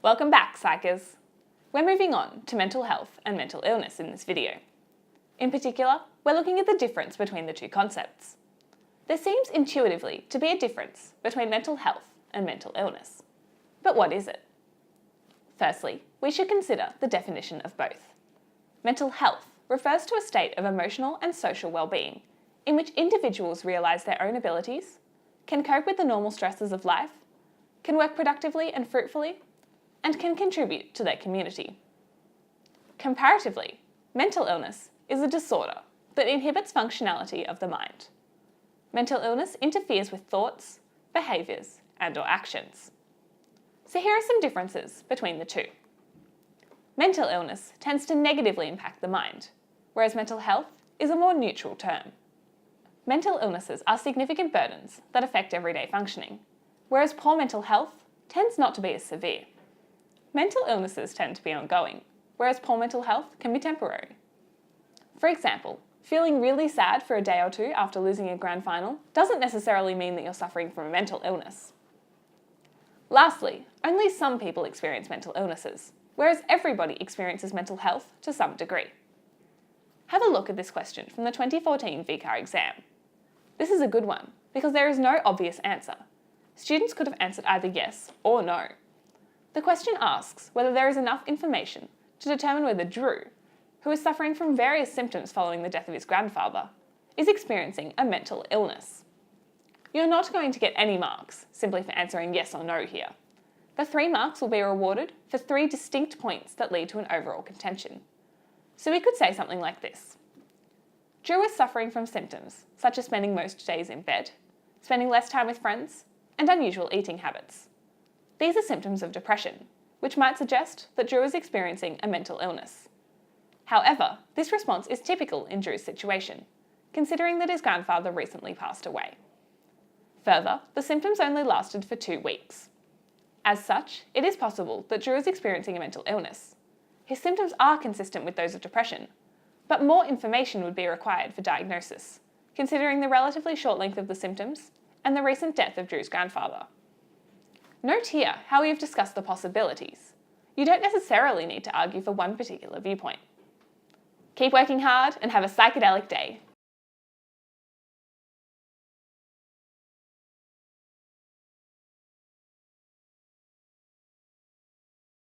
Welcome back, Psychers! We're moving on to mental health and mental illness in this video. In particular, we're looking at the difference between the two concepts. There seems intuitively to be a difference between mental health and mental illness. But what is it? Firstly, we should consider the definition of both. Mental health refers to a state of emotional and social well-being in which individuals realise their own abilities, can cope with the normal stresses of life, can work productively and fruitfully, and can contribute to their community. Comparatively, mental illness is a disorder that inhibits functionality of the mind. Mental illness interferes with thoughts, behaviours, and/or actions. So here are some differences between the two. Mental illness tends to negatively impact the mind, whereas mental health is a more neutral term. Mental illnesses are significant burdens that affect everyday functioning, whereas poor mental health tends not to be as severe. Mental illnesses tend to be ongoing, whereas poor mental health can be temporary. For example, feeling really sad for a day or two after losing a grand final doesn't necessarily mean that you're suffering from a mental illness. Lastly, only some people experience mental illnesses, whereas everybody experiences mental health to some degree. Have a look at this question from the 2014 VCAR exam. This is a good one because there is no obvious answer. Students could have answered either yes or no. The question asks whether there is enough information to determine whether Drew, who is suffering from various symptoms following the death of his grandfather, is experiencing a mental illness. You're not going to get any marks simply for answering yes or no here. The 3 marks will be rewarded for 3 distinct points that lead to an overall contention. So we could say something like this. Drew is suffering from symptoms such as spending most days in bed, spending less time with friends, and unusual eating habits. These are symptoms of depression, which might suggest that Drew is experiencing a mental illness. However, this response is typical in Drew's situation, considering that his grandfather recently passed away. Further, the symptoms only lasted for 2 weeks. As such, it is possible that Drew is experiencing a mental illness. His symptoms are consistent with those of depression, but more information would be required for diagnosis, considering the relatively short length of the symptoms and the recent death of Drew's grandfather. Note here how we have discussed the possibilities. You don't necessarily need to argue for one particular viewpoint. Keep working hard and have a psychedelic day.